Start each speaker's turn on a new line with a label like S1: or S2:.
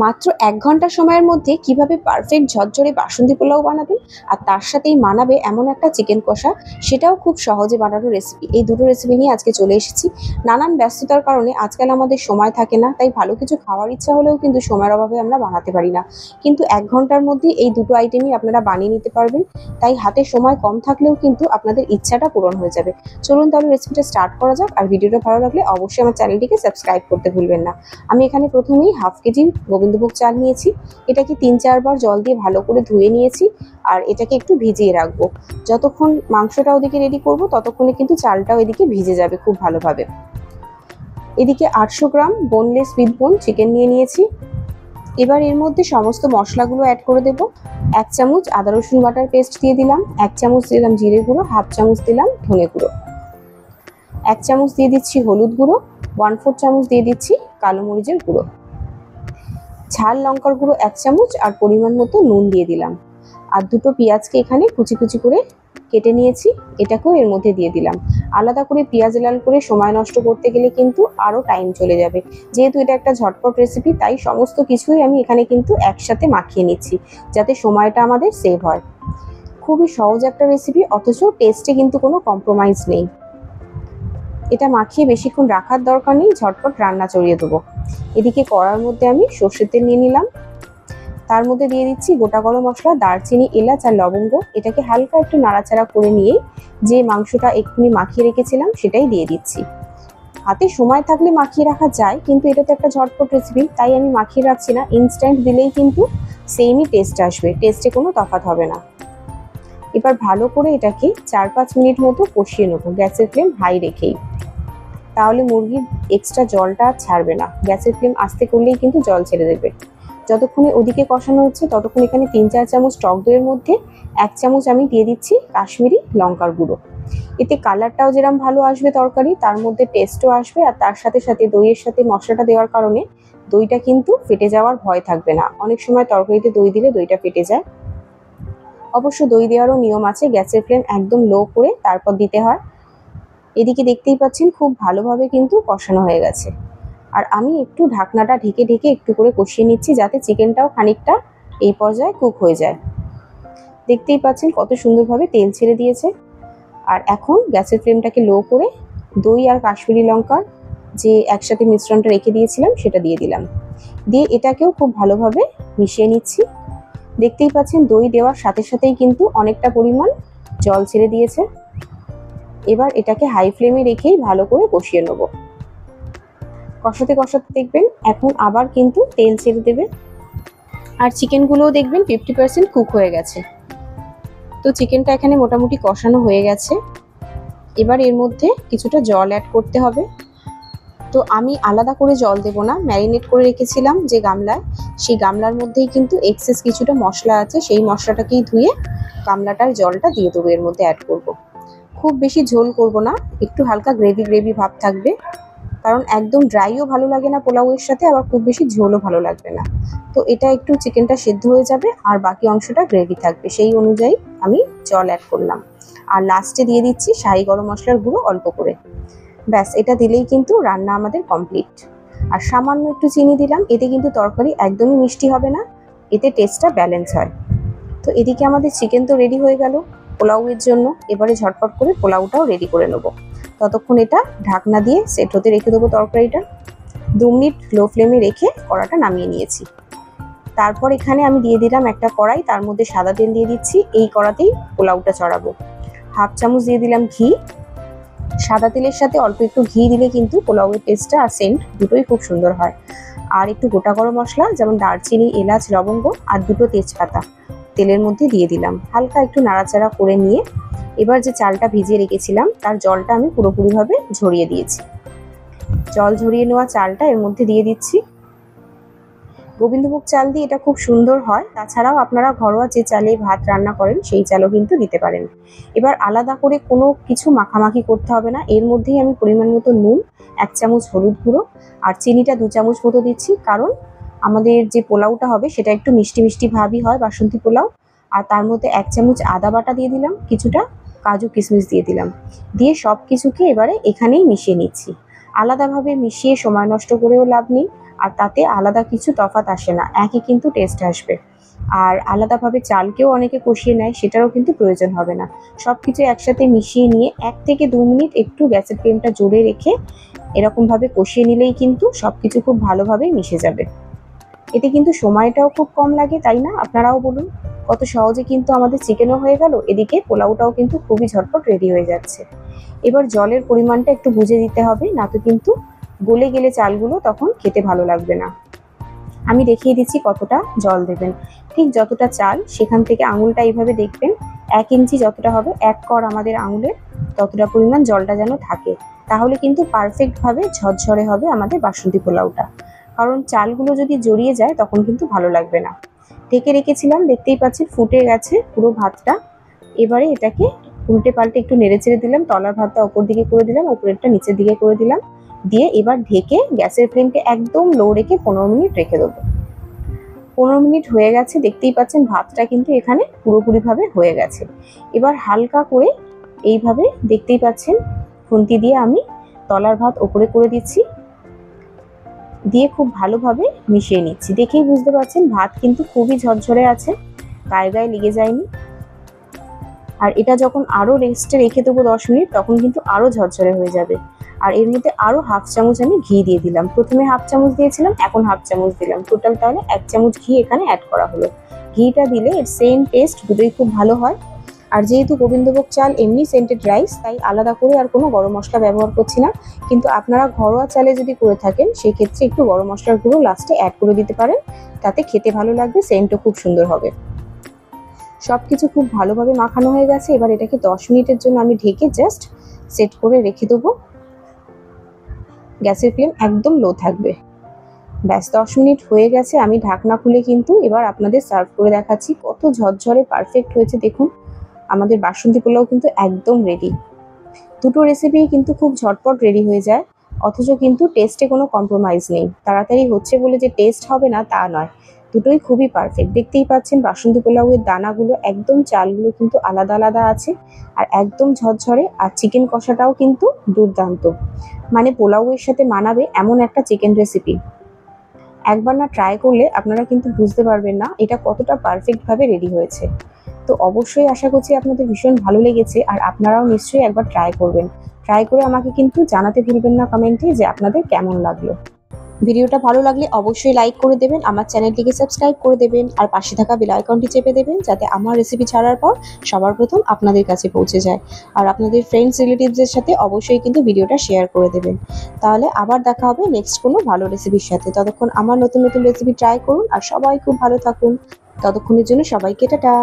S1: মাত্র ১ ঘন্টা সময়ের মধ্যে কিভাবে পারফেক্ট ঝরঝরে বাসন্তী পোলাও বানাবেন আর তার সাথেই মানাবে এমন একটা চিকেন কষা, সেটাও খুব সহজে বানানোর রেসিপি। এই দুটো রেসিপি নিয়ে আজকে চলে এসেছি। নানান ব্যস্ততার কারণে আজকাল আমাদের সময় থাকে না, তাই ভালো কিছু খাওয়ার ইচ্ছা হলেও কিন্তু সময়ের অভাবে আমরা বানাতে পারি না। কিন্তু ১ ঘন্টার মধ্যেই এই দুটো আইটেমই আপনারা বানিয়ে নিতে পারবেন, তাই হাতে সময় কম থাকলেও কিন্তু আপনাদের ইচ্ছাটা পূরণ হয়ে যাবে। চলুন তাহলে রেসিপিটা স্টার্ট করা যাক। আর ভিডিওটা ভালো লাগলে অবশ্যই আমার চ্যানেলটিকে সাবস্ক্রাইব করতে ভুলবেন না। আমি এখানে প্রথমেই হাফ কেজি গোবিন্দভোগ চাল নিয়েছি। এটাকে ৩-৪ বার জল দিয়ে ভালো করে ধুয়ে নিয়েছি আর এটাকে একটু ভিজিয়ে রাখবো। যতক্ষণ মাংসটা ওদিকে রেডি করব ততক্ষণে কিন্তু চালটাও এদিকে ভিজে যাবে খুব ভালোভাবে। এদিকে ৮০০ গ্রাম বোনলেস উইথ বোন চিকেন নিয়ে নিয়েছি। এবার এর মধ্যে সমস্ত মশলাগুলো অ্যাড করে দেব। ১ চামচ আদা রসুন বাটার পেস্ট দিয়ে দিলাম, ১ চামচ দিলাম জিরে গুঁড়ো, হাফ চামচ দিলাম ধনে গুঁড়ো, ১ চামচ দিয়ে দিচ্ছি হলুদ গুঁড়ো, 1/4 চামচ দিয়ে দিচ্ছি কালো মরিচের গুঁড়ো, ঝাল লঙ্কার গুঁড়ো ১ চামচ আর পরিমাণ মতো নুন দিয়ে দিলাম। আর দুটো পেঁয়াজকে এখানে কুচি কুচি করে কেটে নিয়েছি, এটাকেও এর মধ্যে দিয়ে দিলাম। আলাদা করে পেঁয়াজ লাল করে সময় নষ্ট করতে গেলে কিন্তু আরও টাইম চলে যাবে। যেহেতু এটা একটা ঝটপট রেসিপি, তাই সমস্ত কিছুই আমি এখানে কিন্তু একসাথে মাখিয়ে নিচ্ছি যাতে সময়টা আমাদের সেভ হয়। খুবই সহজ একটা রেসিপি, অথচ টেস্টে কিন্তু কোনো কম্প্রোমাইজ নেই। এটা মাখিয়ে বেশিক্ষণ রাখার দরকার নেই, ঝটপট রান্না চড়িয়ে দেবো। এদিকে কড়ার মধ্যে আমি সর্ষের তেল নিয়ে নিলাম, তার মধ্যে দিয়ে দিচ্ছি গোটা গরম মশলা, দারচিনি, এলাচ আর লবঙ্গ। এটাকে হালকা একটু নাড়াচাড়া করে নিয়ে যে মাংসটা এক্ষুনি মাখিয়ে রেখেছিলাম সেটাই দিয়ে দিচ্ছি। হাতে সময় থাকলে মাখিয়ে রাখা যায়, কিন্তু এটা তো একটা ঝটপট রেসিপি, তাই আমি মাখিয়ে রাখছি না। ইনস্ট্যান্ট দিলেই কিন্তু সেমই টেস্ট আসবে, টেস্টে কোনো তফাৎ হবে না। এবার ভালো করে এটাকে ৪-৫ মিনিট মতো কষিয়ে নেবো, গ্যাসের ফ্লেম হাই রেখেই। তাহলে মুরগির এক্সট্রা জলটা আর ছাড়বে না। গ্যাসের ফ্লেম আস্তে করলেই কিন্তু জল ছেড়ে দেবে। যতক্ষণে ওদিকে কষানো হচ্ছে ততক্ষণ এখানে ৩-৪ চামচ টক দইয়ের মধ্যে ১ চামচ আমি দিয়ে দিচ্ছি কাশ্মীরি লঙ্কার গুঁড়ো। এতে কালারটাও যেরকম ভালো আসবে তরকারি, তার মধ্যে টেস্টও আসবে। আর তার সাথে সাথে দইয়ের সাথে মশলাটা দেওয়ার কারণে দইটা কিন্তু ফেটে যাওয়ার ভয় থাকবে না। অনেক সময় তরকারিতে দই দিলে দইটা ফেটে যায়। অবশ্য দই দেওয়ারও নিয়ম আছে, গ্যাসের ফ্লেম একদম লো করে তারপর দিতে হয়। এদিকে দেখতেই পাচ্ছেন খুব ভালোভাবে কিন্তু কষানো হয়ে গেছে। আর আমি একটু ঢাকনাটা ঢেকে ঢেকে একটু করে কষিয়ে নিচ্ছি যাতে চিকেনটাও খানিকটা এই পর্যায়ে কুক হয়ে যায়। দেখতেই পাচ্ছেন কত সুন্দরভাবে তেল ছেড়ে দিয়েছে। আর এখন গ্যাসের ফ্লেমটাকে লো করে দই আর কাশ্মীরি লঙ্কার যে একসাথে মিশ্রণটা রেখে দিয়েছিলাম সেটা দিয়ে দিলাম। দিয়ে এটাকেও খুব ভালোভাবে মিশিয়ে নিচ্ছি। দেখতেই পাচ্ছেন দই দেওয়ার সাথে সাথেই কিন্তু অনেকটা পরিমাণ জল ছেড়ে দিয়েছে। এবার এটাকে হাই ফ্লেমে রেখেই ভালো করে কষিয়ে নেব। কষাতে কষাতে দেখবেন এখন আবার কিন্তু তেল ছেড়ে দেবে আর চিকেনগুলোও দেখবেন 50% কুক হয়ে গেছে। তো চিকেনটা এখানে মোটামুটি কষানো হয়ে গেছে। এবার এর মধ্যে কিছুটা জল অ্যাড করতে হবে। তো আমি আলাদা করে জল দেব না, ম্যারিনেট করে রেখেছিলাম যে গামলায়, সেই গামলার মধ্যেই কিন্তু এক্সেস কিছুটা মশলা আছে, সেই মশলাটাকেই ধুয়ে গামলাটার জলটা দিয়ে দেবো, এর মধ্যে অ্যাড করব। খুব বেশি ঝোল করব না, একটু হালকা গ্রেভি গ্রেভি ভাব থাকবে, কারণ একদম ড্রাইও ভালো লাগে না পোলাওয়ের সাথে, আবার খুব বেশি ঝোলও ভালো লাগবে না। তো এটা একটু চিকেনটা সেদ্ধ হয়ে যাবে আর বাকি অংশটা গ্রেভি থাকবে, সেই অনুযায়ী আমি জল অ্যাড করলাম। আর লাস্টে দিয়ে দিচ্ছি শাহি গরম মশলার গুঁড়ো অল্প করে। ব্যাস, এটা দিলেই কিন্তু রান্না আমাদের কমপ্লিট। আর সামান্য একটু চিনি দিলাম, এতে কিন্তু তরকারি একদমই মিষ্টি হবে না, এতে টেস্টটা ব্যালেন্স হয়। তো এদিকে আমাদের চিকেন তো রেডি হয়ে গেল পোলাওয়ের জন্য। এবারে ঝটপট করে পোলাওটাও রেডি করে নেবো। ততক্ষণ এটা ঢাকনা দিয়ে সেট হতে রেখে দেবো তরকারিটা। 2 মিনিট লো ফ্লেমে রেখে কড়াটা নামিয়ে নিয়েছি। তারপর এখানে আমি দিয়ে দিলাম একটা কড়াই, তার মধ্যে সাদা তেল দিয়ে দিচ্ছি। এই কড়াতেই পোলাওটা চড়াবো। হাফ চামচ দিয়ে দিলাম ঘি। সাদা তেলের সাথে অল্প একটু ঘি দিলে কিন্তু পোলাওয়ের টেস্টটা আর সেন্ট দুটোই খুব সুন্দর হয়। আর একটু গোটা গরম মশলা যেমন দারচিনি, এলাচ, লবঙ্গ আর দুটো তেজপাতা তেলের মধ্যে দিয়ে দিলাম। হালকা একটু নাড়াচাড়া করে নিয়ে এবার যে চালটা ভিজিয়ে রেখেছিলাম তার জলটা আমি পুরোপুরিভাবে ঝরিয়ে দিয়েছি। জল ঝরিয়ে নেওয়া চালটা এর মধ্যে দিয়ে দিচ্ছি। গোবিন্দভোগ চাল দিয়ে এটা খুব সুন্দর হয়, তাছাড়াও আপনারা ঘরোয়া যে চালে ভাত রান্না করেন সেই চালও কিন্তু দিতে পারেন। এবার আলাদা করে কোনো কিছু মাখামাখি করতে হবে না, এর মধ্যেই আমি পরিমাণ মতো নুন, 1 চামচ হলুদ গুঁড়ো আর চিনিটা 2 চামচ মতো দিচ্ছি, কারণ আমাদের যে পোলাওটা হবে সেটা একটু মিষ্টি মিষ্টি ভাবই হয়, বাসন্তী পোলাও। আর তার মধ্যে 1 চামচ আদা বাটা দিয়ে দিলাম, কিছুটা কাজু কিশমিশ দিয়ে দিলাম। দিয়ে সব কিছুকে এবারে এখানেই মিশিয়ে নিচ্ছি। আলাদাভাবে মিশিয়ে সময় নষ্ট করেও লাভ নেই, আর তাতে আলাদা কিছু তফাৎ আসে না, একই কিন্তু টেস্ট আসবে। আর আলাদাভাবে চালকেও অনেকে কষিয়ে নেয়, সেটারও কিন্তু প্রয়োজন হবে না। সব কিছু একসাথে মিশিয়ে নিয়ে 1 থেকে 2 মিনিট একটু গ্যাসের ফ্লেমটা জোরে রেখে এরকমভাবে কষিয়ে নিলেই কিন্তু সব কিছু খুব ভালোভাবে মিশে যাবে। এতে কিন্তু সময়টাও খুব কম লাগে, তাই না? আপনারাও বলুন। কত সহজে কিন্তু আমাদের চিকেনও হয়ে গেল, এদিকে পোলাওটাও কিন্তু খুবই ঝটপট রেডি হয়ে যাচ্ছে। এবার জলের পরিমাণটা একটু বুঝে দিতে হবে, না তো কিন্তু গলে গেলে চালগুলো তখন খেতে ভালো লাগবে না। আমি দেখিয়ে দিচ্ছি কতটা জল দেবেন। ঠিক যতটা চাল সেখান থেকে আঙুলটা এইভাবে দেখবেন, 1 ইঞ্চি যতটা হবে, 1 কর আমাদের আঙুলের ততটা পরিমাণ জলটা যেন থাকে। তাহলে কিন্তু পারফেক্টভাবে ঝরঝরে হবে আমাদের বাসন্তী পোলাওটা। কারণ চালগুলো যদি জড়িয়ে যায় তখন কিন্তু ভালো লাগবে না। ঢেকে রেখেছিলাম, দেখতেই পাচ্ছেন ফুটে গেছে পুরো ভাতটা। এবারে এটাকে উল্টে পাল্টে একটু নেড়ে চেড়ে দিলাম, তলার ভাতটা ওপর দিকে করে দিলাম, উপরেরটা নিচের দিকে করে দিলাম। দিয়ে এবার ঢেকে গ্যাসের ফ্লেমকে একদম লো রেখে 15 মিনিট রেখে দেবো। 15 মিনিট হয়ে গেছে, দেখতেই পাচ্ছেন ভাতটা কিন্তু এখানে পুরোপুরিভাবে হয়ে গেছে। এবার হালকা করে এইভাবে দেখতেই পাচ্ছেন খুন্তি দিয়ে আমি তলার ভাত ওপরে করে দিচ্ছি, দিয়ে খুব ভালোভাবে মিশিয়ে নিচ্ছি। দেখেই বুঝতে পারছেন ভাত কিন্তু খুবই ঝরঝরে আছে, গায়ে গায়ে লেগে যায়নি। আর এটা যখন আরও রেস্টে রেখে দেবো 10 মিনিট, তখন কিন্তু আরও ঝরঝরে হয়ে যাবে। আর এর মধ্যে আরও হাফ চামচ আমি ঘি দিয়ে দিলাম। প্রথমে হাফ চামচ দিয়েছিলাম, এখন হাফ চামচ দিলাম, টোটাল তাহলে 1 চামচ ঘি এখানে অ্যাড করা হলো। ঘিটা দিলে এর সেন্ট টেস্ট দুটোই খুব ভালো হয়। আর যেহেতু গোবিন্দভোগ চাল এমনি সেন্টেড রাইস, তাই আলাদা করে আর কোনো গরম মশলা ব্যবহার করছি না। কিন্তু আপনারা ঘরোয়া চালে যদি করে থাকেন সেক্ষেত্রে একটু গরম মশলার গুঁড়ো লাস্টে অ্যাড করে দিতে পারেন, তাতে খেতে ভালো লাগবে, সেন্টও খুব সুন্দর হবে। সবকিছু খুব ভালোভাবে মাখানো হয়ে গেছে। এবার এটাকে 10 মিনিটের জন্য আমি ঢেকে জাস্ট সেট করে রেখে দেবো। গ্যাসের ফ্লেম একদম লো থাকবে। ব্যাস 10 মিনিট হয়ে গেছে, আমি ঢাকনা খুলে কিন্তু এবার আপনাদের সার্ভ করে দেখাচ্ছি। কত ঝরঝরে পারফেক্ট হয়েছে দেখুন। আমাদের বাসন্তী পোলাও কিন্তু একদম রেডি। দুটো রেসিপি কিন্তু খুব ঝটপট রেডি হয়ে যায়, অথচ কিন্তু টেস্টে কোনো কম্প্রোমাইজ নেই। তাড়াতাড়ি হচ্ছে বলে যে টেস্ট হবে না তা নয়, দুটোই খুবই পারফেক্ট। দেখতেই পাচ্ছেন বাসন্তী পোলাওয়ের দানাগুলো একদম, চালগুলো কিন্তু আলাদা আলাদা আছে, আর একদম ঝরঝরে। আর চিকেন কষাটাও কিন্তু দুর্দান্ত, মানে পোলাওয়ের সাথে মানাবে এমন একটা চিকেন রেসিপি। একবার না ট্রাই করলে আপনারা কিন্তু বুঝতে পারবেন না এটা কতটা পারফেক্টভাবে রেডি হয়েছে। তো অবশ্যই আশা করছি আপনাদের ভীষণ ভালো লেগেছে, আর আপনারাও নিশ্চয়ই একবার ট্রাই করবেন। ট্রাই করে আমাকে কিন্তু জানাতে ভুলবেন না কমেন্টে যে আপনাদের কেমন লাগলো। ভিডিওটা ভালো লাগলে অবশ্যই লাইক করে দেবেন, আমার চ্যানেলটিকে সাবস্ক্রাইব করে দেবেন, আর পাশে থাকা বেল আইকনটি চেপে দেবেন, যাতে আমার রেসিপি ছাড়ার পর সবার প্রথম আপনাদের কাছে পৌঁছে যায়। আর আপনাদের ফ্রেন্ডস রিলেটিভসদের সাথে অবশ্যই কিন্তু ভিডিওটা শেয়ার করে দেবেন। তাহলে আবার দেখা হবে নেক্সট কোনো ভালো রেসিপির সাথে। ততক্ষণ আমার নতুন নতুন রেসিপি ট্রাই করুন, আর সবাই খুব ভালো থাকুন। ততক্ষণের জন্য সবাইকে টাটা।